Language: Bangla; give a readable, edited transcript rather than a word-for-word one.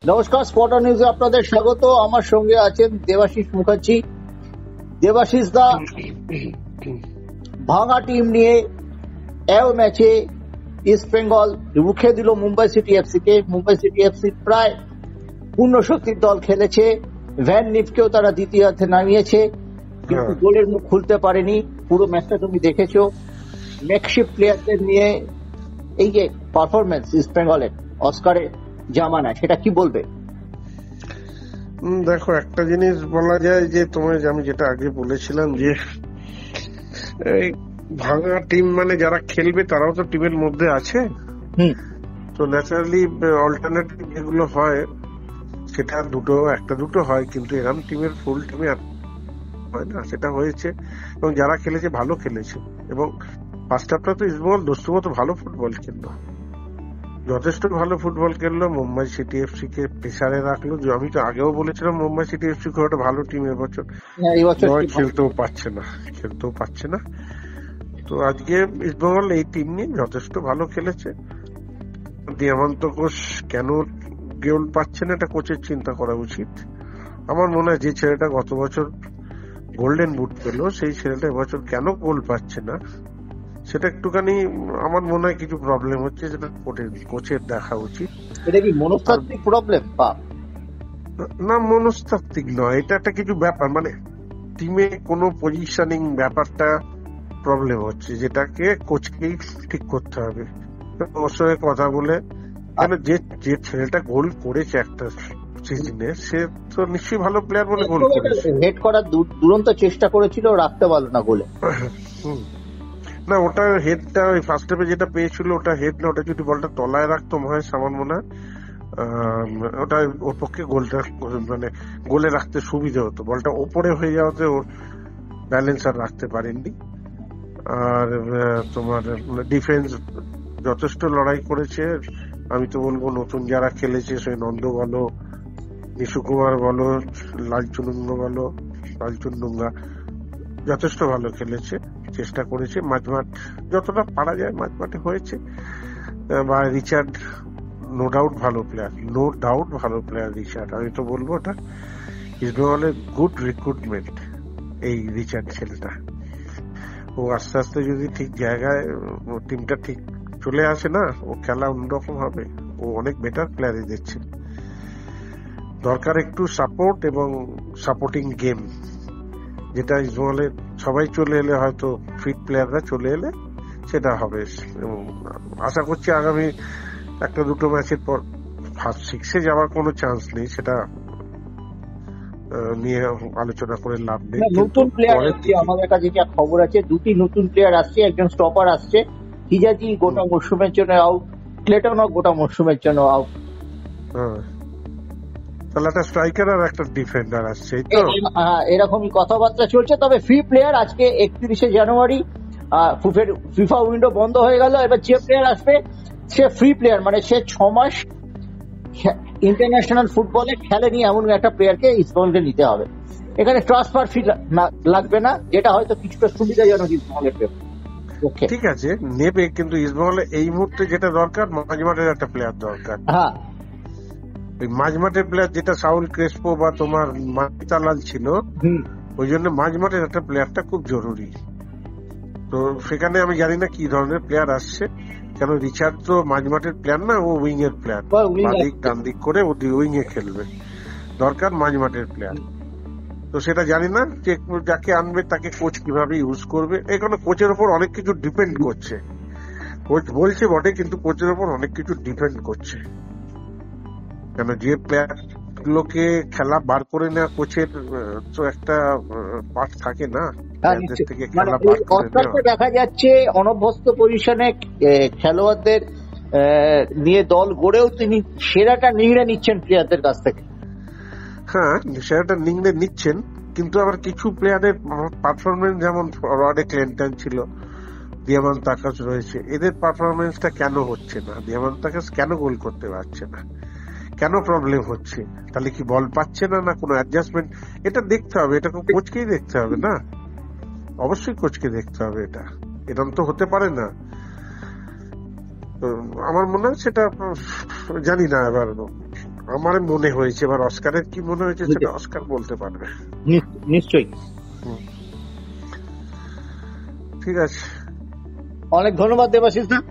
নমস্কার, স্পটার নিউজে আপনাদের স্বাগত। আমার সঙ্গে আছেন দেবাশিস মুখার্জি। দেবাশিস দা, ভাঙা টিম নিয়ে ম্যাচে ইস্ট বেঙ্গল রুখে দিল মুম্বাই সিটি এফসি কে। মুম্বাই সিটি এফসি প্রায় পূর্ণ শক্তির দল খেলেছে, ভ্যান নিফকেও তারা দ্বিতীয়ার্ধে নামিয়েছে, কিন্তু গোলের মুখ খুলতে পারেনি। পুরো ম্যাচটা তুমি দেখেছো। মেকশিফট প্লেয়ারদের নিয়ে এই যে পারফরমেন্স ইস্ট বেঙ্গলের অস্কারের জামানা, সেটা কি বলবে? দেখো, একটা জিনিস বলা যায় যে তোমায় আমি যেটা আগে বলেছিলাম যে এই ভাঙা টিম মানে যারা খেলবে তারাও তো টিমের মধ্যে আছে। তো ন্যাচারালি অল্টারনেটিভ যেগুলো হয় সেটা একটা দুটো হয়, কিন্তু এরকম টিমের ফুল টিমে হয় না। সেটা হয়েছে এবং যারা খেলেছে ভালো খেলেছে। এবং ফার্স্ট হাফটা তো ইস্টবেঙ্গল দস্তুমতো ভালো ফুটবল খেললো, যথেষ্ট ভালো ফুটবল খেললো। মুম্বাই সিটি এফসি কে প্রেসারে রাখলো। আমি তো আগেও বলেছিলাম মুম্বাই সিটি এফসি খুব একটা ভালো টিম এবছর খেলতেও পারছে না। তো আজকে ইস্টবেঙ্গল এই টিম নিয়ে যথেষ্ট ভালো খেলেছে। দিয়ামান্ত ঘোষ কেন গোল পাচ্ছে না, এটা কোচের চিন্তা করা উচিত। আমার মনে হয় যে ছেলেটা গত বছর গোল্ডেন বুট পেলো, সেই ছেলেটা এবছর কেন গোল পাচ্ছে না সেটা একটুখানি আমার মনে হয় কিছু প্রবলেম হচ্ছে, সেটা কোচের দেখা উচিত। এটা কি মনস্তাত্ত্বিক প্রবলেম? না, মনস্তাত্ত্বিক নয়, এটা একটা কিছু ব্যাপার, মানে টিমে কোনো পজিশনিং ব্যাপারটা প্রবলেম হচ্ছে, যেটাকে কোচকেই ঠিক করতে হবে। ওর সঙ্গে কথা বলে, কেন যে ছেলেটা গোল করেছে একটা সিজনে, সে তো নিশ্চয়ই ভালো প্লেয়ার বলে গোল করেছে। হেড করার দুরন্ত চেষ্টা করেছিল, রাখতে পারলো না গোলে। না, ওটা হেডটা ওই ফার্স্ট হাফে যেটা পেয়েছিল ওটা হেড না, ওটা যদি বলটা তলায় রাখতো মনে আমার মনে হয় ওটা ওর পক্ষে গোলটা মানে গোলে রাখতে সুবিধা হতো। বলটা ওপরে হয়ে যাওয়াতে ওর ব্যালেন্স আর রাখতে পারেননি। আর তোমার ডিফেন্স যথেষ্ট লড়াই করেছে। আমি তো বলবো নতুন যারা খেলেছে, সেই নন্দ বলো, নিশু কুমার বলো, লালচুন্ডুঙ্গা যথেষ্ট ভালো খেলেছে, চেষ্টা করেছে। মাঝমাঠ যতটা পারা যায় মাঝমাঠে হয়েছে। বা রিচার্ড নো ডাউট ভালো প্লেয়ার রিচার্ড। আমি তো বলবো এটা ইস্টবেঙ্গলের গুড রিক্রুটমেন্ট এই রিচার্ড ছেলেটা। ও আস্তে আস্তে যদি ঠিক জায়গায় টিমটা ঠিক চলে আসে না, ও খেলা অন্যরকম হবে। ও অনেক বেটার প্লেয়ারই দিচ্ছে। দরকার একটু সাপোর্ট এবং সাপোর্টিং গেম, যেটা ইস্টবেঙ্গলের সবাই চলে এলে, হয়তো ফিট প্লেয়াররা চলে এলে সেটা হবে। এবং আশা করছি আগামী একটা দুটো ম্যাচের পর ফার্স্ট সিক্সে যাওয়ার কোনো চান্স নেই, সেটা নিয়ে আলোচনা করে লাভ নেই। নতুন প্লেয়ার আসছে, আমাদের কাছে যা খবর আছে, দুটি নতুন প্লেয়ার আসছে, একজন স্টপার আসছে। হিজাজি গোটা মরশুমের জন্য আউট, ক্লেটনও গোটা মরশুমের জন্য আউট। তাহলে একটা স্ট্রাইকার আর একটা ডিফেন্ডার আসছে, এরকমই কথাবার্তা চলছে। তবে ফ্রি প্লেয়ার আজকে 31শে জানুয়ারি ফিফা উইন্ডো বন্ধ হয়ে গেল। এবার যে প্লেয়ার আসবে সে ফ্রি প্লেয়ার, মানে সে 6 মাস ইন্টারন্যাশনাল ফুটবলে খেলেনি এমন একটা প্লেয়ারকে ইস্টবেঙ্গলকে নিতে হবে। এখানে ট্রান্সফার ফি লাগবে না, যেটা হয়তো কিছুটা সুবিধাজনক ইস্টবেঙ্গলের। ঠিক আছে, নেবে, কিন্তু ইস্টবেঙ্গলে এই মুহূর্তে যেটা দরকার, মাঝমাঠের একটা প্লেয়ার দরকার। হ্যাঁ, ওই মাঝমাঠের প্লেয়ার যেটা সাউল ক্রেসপো বা তোমার মানিতালাল ছিল, ওই জন্য মাঝমাঠের একটা প্লেয়ারটা খুব জরুরি। তো সেখানে আমি জানি না কি ধরনের প্লেয়ার আসছে, কেন রিচার্ড তো মাঝমাঠের প্লেয়ার না, ও উইং এর প্লেয়ার, বাদিক ডান দিক করে ও উইং এ খেলবে। দরকার মাঝমাঠের প্লেয়ার। তো সেটা জানি না যে যাকে আনবে তাকে কোচ কিভাবে ইউজ করবে। এখানে কোচের ওপর অনেক কিছু ডিপেন্ড করছে। কোচ বলছে বটে, কিন্তু কোচের ওপর অনেক কিছু ডিপেন্ড করছে। কেন যে প্লেয়ার গুলোকে খেলা বার করে নেওয়া কোচের তো একটা পার্ট থাকে না, থেকে খেলা বার করে নেওয়া। দেখা যাচ্ছে অনভ্যস্ত পজিশনে খেলোয়াড়দের নিয়ে দল গড়েও তিনি সেরাটা নিংড়ে নিচ্ছেন প্লেয়ারদের কাছ থেকে। হ্যাঁ, সেরাটা নিংড়ে নিচ্ছেন, কিন্তু আবার কিছু প্লেয়ারের পারফরমেন্স, যেমন রডে ক্লিন্টন ছিল, দিয়ামান্তাকাস রয়েছে, এদের পারফরমেন্সটা কেন হচ্ছে না? দিয়ামান্তাকাস কেন গোল করতে পারছে না? কেন প্রবলেম হচ্ছে? তাহলে কি বল পাচ্ছে না, না কোনো অ্যাডজাস্টমেন্ট? এটা দেখতে হবে, এটা কোচকেই দেখতে হবে না? অবশ্যই কোচকে দেখতে হবে। এটা এরকম তো হতে পারে না। আমার মনে হয় সেটা জানি না, এবার আমার মনে হয়েছে। এবার অস্কারের কি মনে হয়েছে সেটা অস্কার বলতে পারবে। নিশ্চয়ই। ঠিক আছে, অনেক ধন্যবাদ দেবাশিস দা।